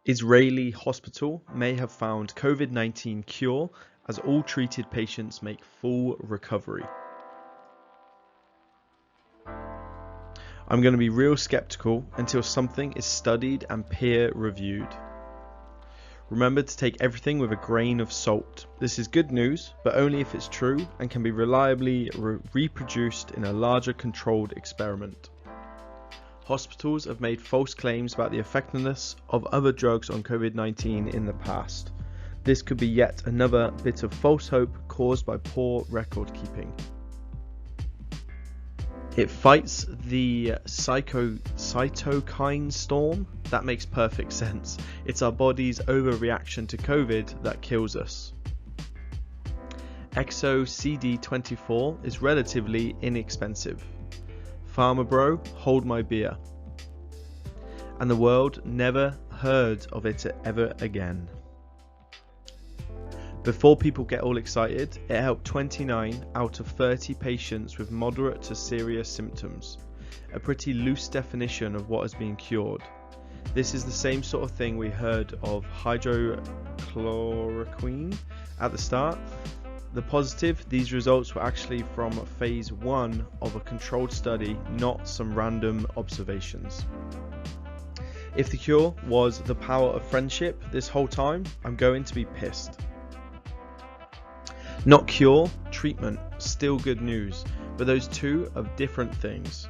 Israeli hospital may have found COVID-19 cure as all treated patients make full recovery. I'm going to be real skeptical until something is studied and peer reviewed. Remember to take everything with a grain of salt. This is good news, but only if it's true and can be reliably reproduced in a larger controlled experiment. Hospitals have made false claims about the effectiveness of other drugs on COVID-19 in the past. This could be yet another bit of false hope caused by poor record keeping. It fights the cytokine storm. That makes perfect sense. It's our body's overreaction to COVID that kills us. Exo CD24 is relatively inexpensive. Farmer bro, hold my beer. And the world never heard of it ever again. Before people get all excited, it helped 29 out of 30 patients with moderate to serious symptoms, a pretty loose definition of what has been cured. This is the same sort of thing we heard of hydrochloroquine at the start. The positive, these results were actually from phase 1 of a controlled study, not some random observations. If the cure was the power of friendship this whole time, I'm going to be pissed. Not cure, treatment, still good news, but those two are different things.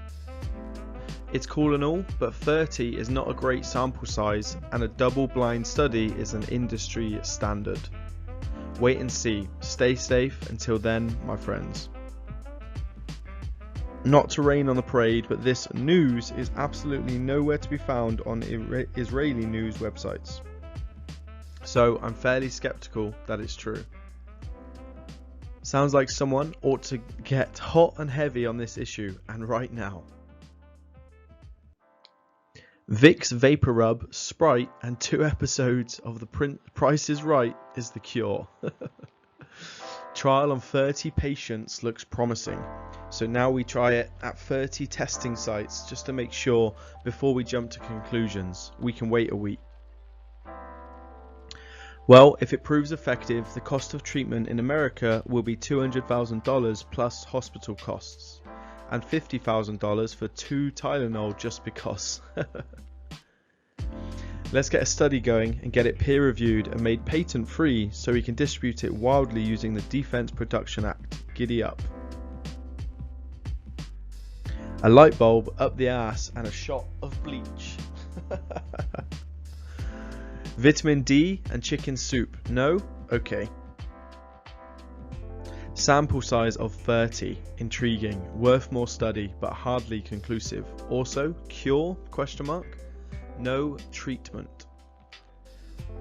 It's cool and all, but 30 is not a great sample size and a double-blind study is an industry standard. Wait and see, stay safe until then, my friends. Not to rain on the parade, but this news is absolutely nowhere to be found on Israeli news websites. So I'm fairly skeptical that it's true. Sounds like someone ought to get hot and heavy on this issue, and right now. Vicks Vapor Rub, Sprite, and 2 episodes of The Price is Right is the cure. Trial on 30 patients looks promising, so now we try it at 30 testing sites just to make sure before we jump to conclusions. We can wait a week. Well, if it proves effective, the cost of treatment in America will be $200,000 plus hospital costs, and $50,000 for 2 Tylenol just because. Let's get a study going and get it peer reviewed and made patent free so we can distribute it wildly using the Defense Production Act. Giddy up. A light bulb up the ass and a shot of bleach. Vitamin D and chicken soup. No? Okay. Sample size of 30. Intriguing. Worth more study, but hardly conclusive. Also, cure? Question mark. No treatment.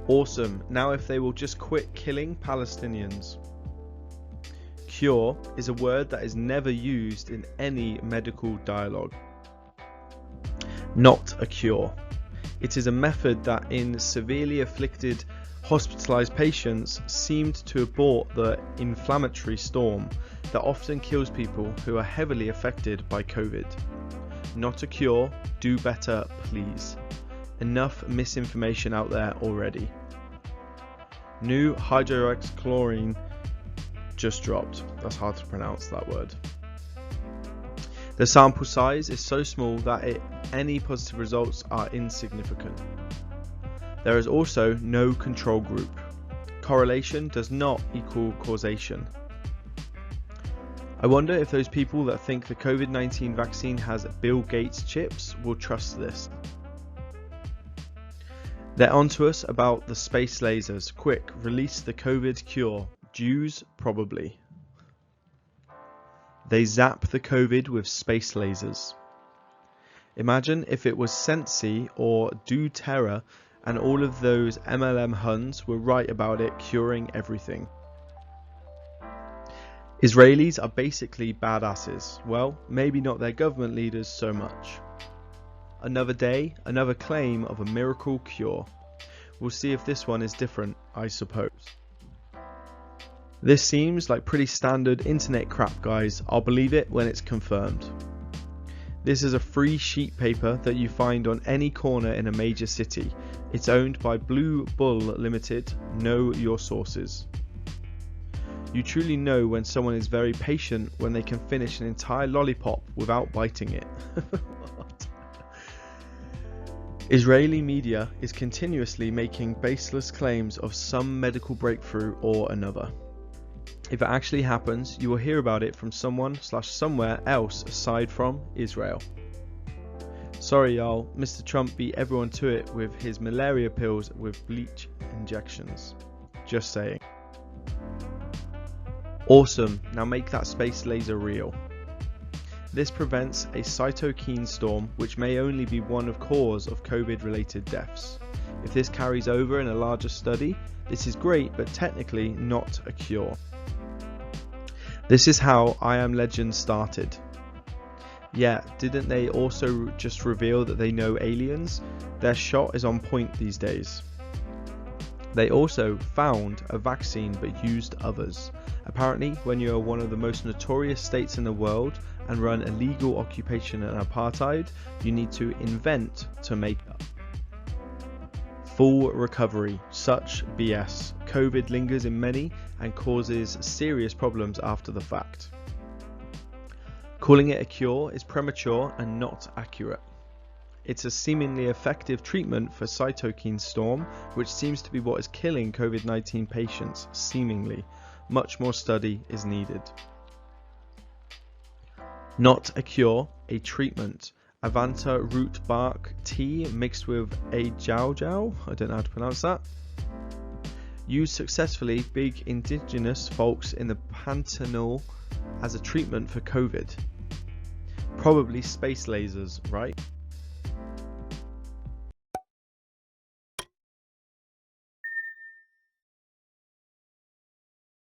Awesome. Now if they will just quit killing Palestinians. Cure is a word that is never used in any medical dialogue. Not a cure. It is a method that in severely afflicted hospitalized patients seemed to abort the inflammatory storm that often kills people who are heavily affected by COVID. Not a cure, do better please. Enough misinformation out there already. New hydroxychloroquine just dropped. That's hard to pronounce, that word. The sample size is so small that any positive results are insignificant. There is also no control group. Correlation does not equal causation. I wonder if those people that think the COVID-19 vaccine has Bill Gates chips will trust this. They're onto us about the space lasers. Quick, release the COVID cure. Jews, probably. They zap the COVID with space lasers. Imagine if it was Sensi or doTERRA and all of those MLM Huns were right about it curing everything. Israelis are basically badasses. Well, maybe not their government leaders so much. Another day, another claim of a miracle cure. We'll see if this one is different, I suppose. This seems like pretty standard internet crap, guys. I'll believe it when it's confirmed. This is a free sheet paper that you find on any corner in a major city. It's owned by Blue Bull Limited. Know your sources. You truly know when someone is very patient when they can finish an entire lollipop without biting it. What? Israeli media is continuously making baseless claims of some medical breakthrough or another. If it actually happens, you will hear about it from someone/somewhere else aside from Israel. Sorry y'all, Mr. Trump beat everyone to it with his malaria pills with bleach injections. Just saying. Awesome, now make that space laser real. This prevents a cytokine storm, which may only be one cause of COVID-related deaths. If this carries over in a larger study, this is great, but technically not a cure. This is how I Am Legend started. Yeah, didn't they also just reveal that they know aliens? Their shot is on point these days. They also found a vaccine but used others. Apparently, when you are one of the most notorious states in the world and run illegal occupation and apartheid, you need to invent to make up. Full recovery. Such BS. COVID lingers in many and causes serious problems after the fact. Calling it a cure is premature and not accurate. It's a seemingly effective treatment for cytokine storm, which seems to be what is killing COVID-19 patients, seemingly. Much more study is needed. Not a cure, a treatment. Avanta root bark tea mixed with a jiao, I don't know how to pronounce that. Used successfully big indigenous folks in the Pantanal as a treatment for COVID. Probably space lasers, right?